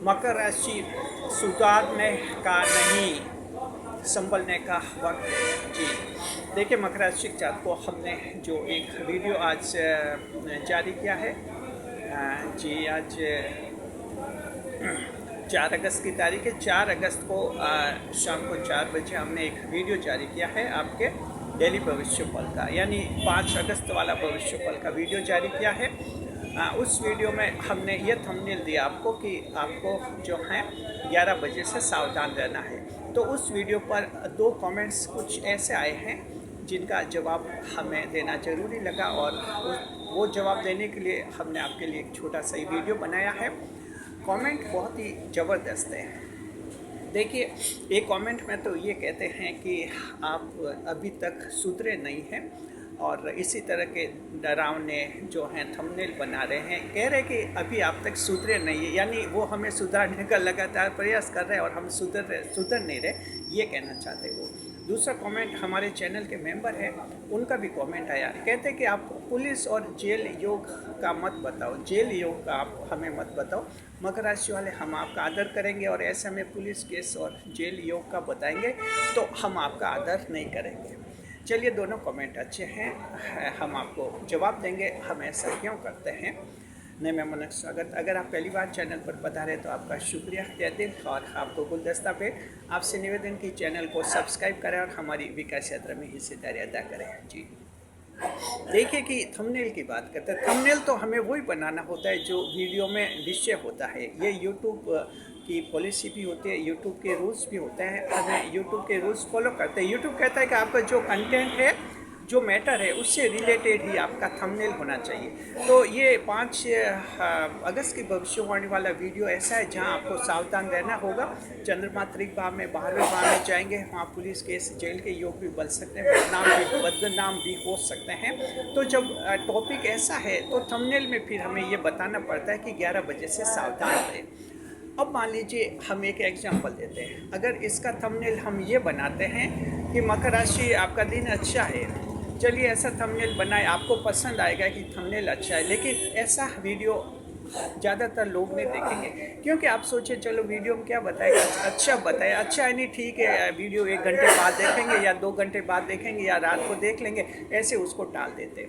मकर राशि सुधारने का नहीं, संभलने का वक्त है। जी देखिए, मकर राशि के जात को हमने जो एक वीडियो आज जारी किया है, जी आज 4 अगस्त की तारीख है। 4 अगस्त को शाम को 4 बजे हमने एक वीडियो जारी किया है आपके डेली भविष्य फल का, यानी 5 अगस्त वाला भविष्य फल का वीडियो जारी किया है। उस वीडियो में हमने ये थंबनेल दिया आपको कि आपको जो है 11 बजे से सावधान रहना है। तो उस वीडियो पर 2 कमेंट्स कुछ ऐसे आए हैं जिनका जवाब हमें देना ज़रूरी लगा, और वो जवाब देने के लिए हमने आपके लिए एक छोटा सा ही वीडियो बनाया है। कमेंट बहुत ही ज़बरदस्त है। देखिए, एक कमेंट में तो ये कहते हैं कि आप अभी तक सुधरे नहीं हैं, और इसी तरह के डरावने जो हैं थंबनेल बना रहे हैं, कह रहे कि अभी आप तक सुधरे नहीं है, यानी वो हमें सुधारने का लगातार प्रयास कर रहे हैं और हम सुधर नहीं रहे, ये कहना चाहते वो। दूसरा कमेंट हमारे चैनल के मेंबर हैं, उनका भी कमेंट आया, कहते हैं कि आप पुलिस और जेल योग का मत बताओ, जेल योग का आप हमें मत बताओ। मकर राशि वाले, हम आपका आदर करेंगे, और ऐसे में पुलिस केस और जेल योग का बताएंगे तो हम आपका आदर नहीं करेंगे। चलिए, दोनों कमेंट अच्छे हैं, हम आपको जवाब देंगे हम ऐसा क्यों करते हैं। नए मेहमानों का स्वागत। अगर आप पहली बार चैनल पर पधारे तो आपका शुक्रिया तहे दिल, और आपको गुलदस्ता पे आपसे निवेदन की चैनल को सब्सक्राइब करें और हमारी विकास यात्रा में हिस्सेदारी अदा करें। जी देखिए कि थंबनेल की बात करते हैं। थंबनेल तो हमें वही बनाना होता है जो वीडियो में विषय होता है। ये यूट्यूब की पॉलिसी भी होती है, यूट्यूब के रूल्स भी होते हैं, हमें यूट्यूब के रूल्स फॉलो करते हैं। यूट्यूब कहता है कि आपका जो कंटेंट है, जो मैटर है, उससे रिलेटेड ही आपका थंबनेल होना चाहिए। तो ये 5 अगस्त की भविष्यवाणी वाला वीडियो ऐसा है जहां आपको सावधान रहना होगा। चंद्रमा त्रिक भाव में 12वें भाव में जाएंगे, वहाँ पुलिस केस जेल के योग भी बन सकते हैं, बदनाम भी हो सकते हैं। तो जब टॉपिक ऐसा है तो थंबनेल में फिर हमें ये बताना पड़ता है कि 11 बजे से सावधान रहें। अब मान लीजिए हम एक एग्जांपल देते हैं, अगर इसका थंबनेल हम ये बनाते हैं कि मकर राशि आपका दिन अच्छा है, चलिए ऐसा थंबनेल बनाए, आपको पसंद आएगा कि थंबनेल अच्छा है, लेकिन ऐसा वीडियो ज़्यादातर लोग नहीं देखेंगे, क्योंकि आप सोचे चलो वीडियो में क्या बताएगा, अच्छा बताया, अच्छा है नहीं ठीक है, वीडियो 1 घंटे बाद देखेंगे या 2 घंटे बाद देखेंगे या रात को देख लेंगे, ऐसे उसको टाल देते।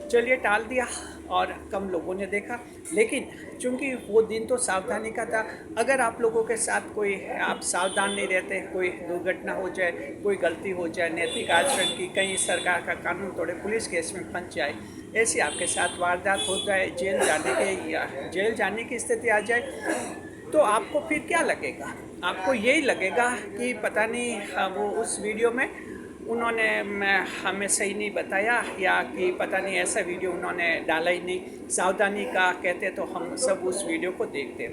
चलिए टाल दिया और कम लोगों ने देखा, लेकिन चूंकि वो दिन तो सावधानी का था। अगर आप लोगों के साथ कोई, आप सावधान नहीं रहते, कोई दुर्घटना हो जाए, कोई गलती हो जाए, नैतिक आचरण की, कहीं सरकार का कानून तोड़े, पुलिस केस में फंस जाए, ऐसी आपके साथ वारदात हो जाए, जेल जाने की स्थिति आ जाए, तो आपको फिर क्या लगेगा? आपको यही लगेगा कि पता नहीं वो उस वीडियो में उन्होंने हमें सही नहीं बताया, या कि पता नहीं ऐसा वीडियो उन्होंने डाला ही नहीं। सावधानी का कहते तो हम सब उस वीडियो को देखते।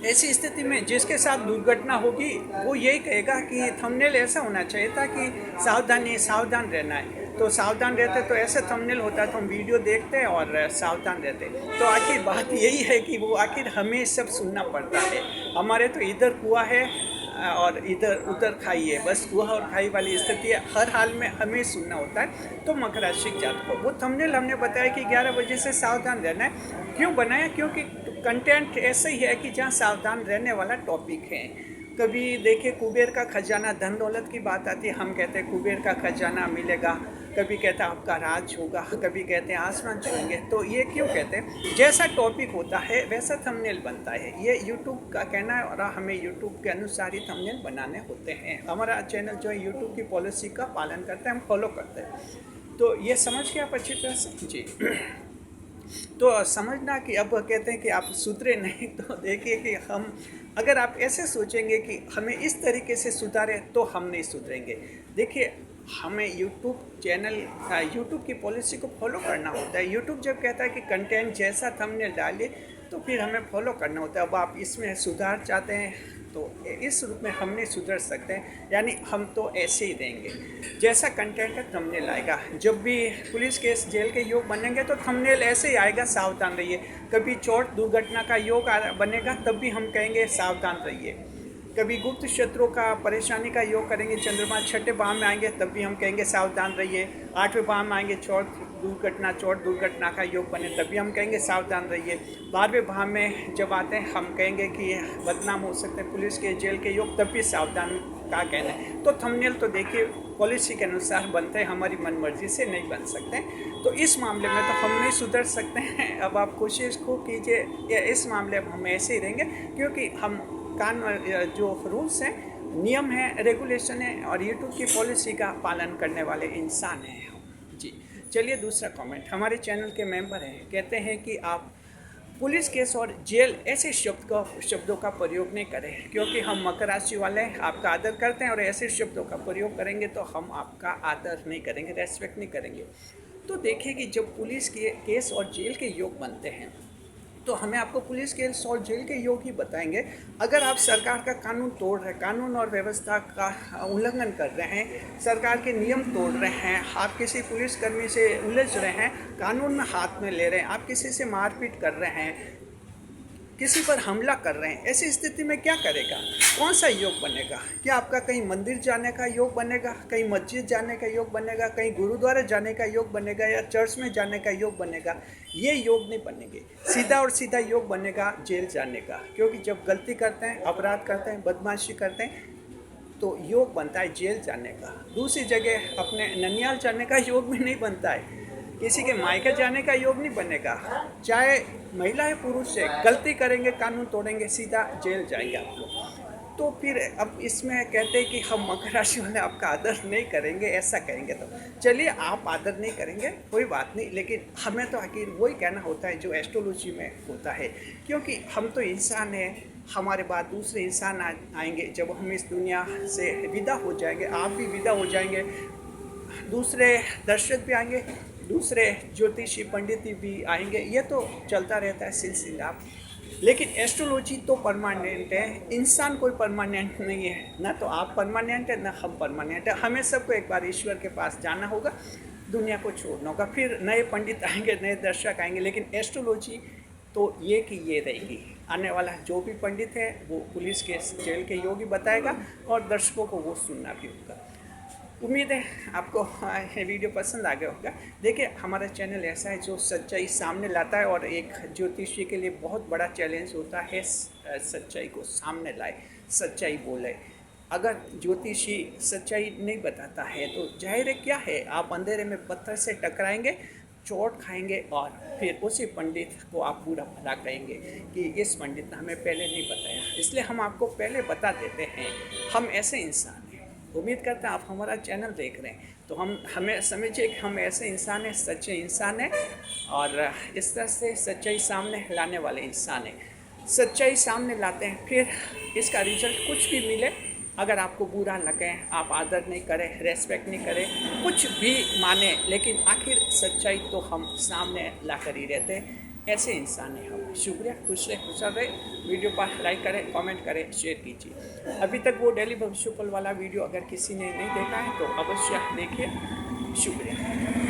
ऐसी स्थिति में जिसके साथ दुर्घटना होगी वो यही कहेगा कि थंबनेल ऐसा होना चाहिए था कि सावधान रहना है। तो सावधान रहते तो ऐसे थंबनेल होता तो हम वीडियो देखते और सावधान रहते। तो आखिर बात यही है कि वो आखिर हमें सब सुनना पड़ता है। हमारे तो इधर कुआं है और इधर उधर खाई है, बस कुआं और खाई वाली स्थिति है, हर हाल में हमें सुनना होता है। तो मकर राशि जात को वो थंबनेल हमने बताया कि 11 बजे से सावधान रहना है। क्यों बनाया? क्योंकि कंटेंट ऐसे ही है कि जहाँ सावधान रहने वाला टॉपिक है। कभी देखिए कुबेर का खजाना, धन दौलत की बात आती है, हम कहते हैं कुबेर का खजाना मिलेगा, कभी कहते हैं आपका राज होगा, कभी कहते हैं आसमान छूएंगे। तो ये क्यों कहते हैं? जैसा टॉपिक होता है वैसा थंबनेल बनता है, ये यूट्यूब का कहना है, और हमें यूट्यूब के अनुसार ही थंबनेल बनाने होते हैं। हमारा चैनल जो है यूट्यूब की पॉलिसी का पालन करते हैं, हम फॉलो करते हैं। तो ये समझ के आप अच्छी तरह से जी तो समझना कि अब कहते हैं कि आप सुधरे नहीं, तो देखिए कि हम, अगर आप ऐसे सोचेंगे कि हमें इस तरीके से सुधारें तो हम नहीं सुधरेंगे। देखिए, हमें यूट्यूब चैनल, यूट्यूब की पॉलिसी को फॉलो करना होता है। यूट्यूब जब कहता है कि कंटेंट जैसा थंबनेल डालिए तो फिर हमें फॉलो करना होता है। अब आप इसमें सुधार चाहते हैं तो इस रूप में हम नहीं सुधर सकते हैं, यानी हम तो ऐसे ही देंगे जैसा कंटेंट है थंबनेल आएगा। जब भी पुलिस केस जेल के योग बनेंगे तो थंबनेल ऐसे ही आएगा, सावधान रहिए। कभी चोट दुर्घटना का योग बनेगा तब भी हम कहेंगे सावधान रहिए। कभी गुप्त शत्रुओं का परेशानी का योग करेंगे, चंद्रमा छठे भाव में आएंगे तब भी हम कहेंगे सावधान रहिए। आठवें भाव में आएंगे चोट दुर्घटना का योग बने तब भी हम कहेंगे सावधान रहिए। 12वें भाव में जब आते हैं हम कहेंगे कि बदनाम हो सकते हैं, पुलिस के जेल के योग, तब भी सावधान का कहना है। तो थंबनेल तो देखिए पॉलिसी के अनुसार बनते हैं, हमारी मनमर्जी से नहीं बन सकते। तो इस मामले में तो हम नहीं सुधर सकते हैं। अब आप कोशिश को कीजिए, इस मामले में हम ऐसे ही रहेंगे क्योंकि हम जो रूल्स हैं, नियम हैं, रेगुलेशन है और यूट्यूब की पॉलिसी का पालन करने वाले इंसान हैं जी। चलिए दूसरा कमेंट, हमारे चैनल के मेंबर हैं, कहते हैं कि आप पुलिस केस और जेल ऐसे शब्दों का प्रयोग नहीं करें क्योंकि हम मकर राशि वाले आपका आदर करते हैं और ऐसे शब्दों का प्रयोग करेंगे तो हम आपका आदर नहीं करेंगे, रेस्पेक्ट नहीं करेंगे। तो देखिए कि जब पुलिस के केस और जेल के योग बनते हैं तो हमें आपको पुलिस केस और जेल के योग ही बताएंगे। अगर आप सरकार का कानून तोड़ रहे हैं, कानून और व्यवस्था का उल्लंघन कर रहे हैं, सरकार के नियम तोड़ रहे हैं, आप किसी पुलिसकर्मी से उलझ रहे हैं, कानून में हाथ में ले रहे हैं, आप किसी से मारपीट कर रहे हैं, किसी पर हमला कर रहे हैं, ऐसी स्थिति में क्या करेगा? कौन सा योग बनेगा? क्या आपका कहीं मंदिर जाने का योग बनेगा, कहीं मस्जिद जाने का योग बनेगा, कहीं गुरुद्वारे जाने का योग बनेगा या चर्च में जाने का योग बनेगा? ये योग नहीं बनेंगे। सीधा और सीधा योग बनेगा जेल जाने का, क्योंकि जब गलती करते हैं, अपराध करते हैं, बदमाशी करते हैं तो योग बनता है जेल जाने का। दूसरी जगह अपने ननियाल जाने का योग भी नहीं बनता है, किसी के मायके जाने का योग नहीं बनेगा। चाहे महिला है पुरुष है, गलती करेंगे, कानून तोड़ेंगे, सीधा जेल जाएंगे आप लोग। तो फिर अब इसमें कहते हैं कि हम मकर राशि वाले आपका आदर नहीं करेंगे, ऐसा कहेंगे तो चलिए आप आदर नहीं करेंगे कोई बात नहीं, लेकिन हमें तो आखिर वही कहना होता है जो एस्ट्रोलॉजी में होता है, क्योंकि हम तो इंसान हैं, हमारे बाद दूसरे इंसान आएंगे। जब हम इस दुनिया से विदा हो जाएंगे, आप भी विदा हो जाएंगे, दूसरे दर्शक भी आएंगे, दूसरे ज्योतिषी पंडित भी आएंगे, ये तो चलता रहता है सिलसिला। लेकिन एस्ट्रोलॉजी तो परमानेंट है, इंसान कोई परमानेंट नहीं है, ना तो आप परमानेंट है ना हम परमानेंट है। हमें सबको एक बार ईश्वर के पास जाना होगा, दुनिया को छोड़ना होगा, फिर नए पंडित आएंगे, नए दर्शक आएंगे। लेकिन एस्ट्रोलॉजी तो ये कि ये रहेगी, आने वाला जो भी पंडित है वो पुलिस के जेल के योग ही बताएगा और दर्शकों को वो सुनना भी होगा। उम्मीद है आपको ये वीडियो पसंद आ गया होगा। देखिए हमारा चैनल ऐसा है जो सच्चाई सामने लाता है और एक ज्योतिषी के लिए बहुत बड़ा चैलेंज होता है सच्चाई को सामने लाए, सच्चाई बोले। अगर ज्योतिषी सच्चाई नहीं बताता है तो जाहिर है क्या है, आप अंधेरे में पत्थर से टकराएंगे, चोट खाएंगे और फिर उसी पंडित को आप पूरा भला कहेंगे कि इस पंडित ने हमें पहले नहीं बताया, इसलिए हम आपको पहले बता देते हैं। हम ऐसे इंसान हैं, उम्मीद करते हैं आप हमारा चैनल देख रहे हैं तो हमें समझिए कि हम ऐसे इंसान हैं, सच्चे इंसान हैं और इस तरह से सच्चाई सामने लाने वाले इंसान हैं। सच्चाई सामने लाते हैं, फिर इसका रिजल्ट कुछ भी मिले, अगर आपको बुरा लगे, आप आदर नहीं करें, रेस्पेक्ट नहीं करें, कुछ भी माने, लेकिन आखिर सच्चाई तो हम सामने ला कर ही रहते हैं। ऐसे इंसान हैं हम। शुक्रिया, खुश रहे, खुशहाल रहे। वीडियो पर लाइक करें, कमेंट करें, शेयर कीजिए। अभी तक वो डेली भविष्य फल वाला वीडियो अगर किसी ने नहीं देखा है तो अवश्य देखिए। शुक्रिया।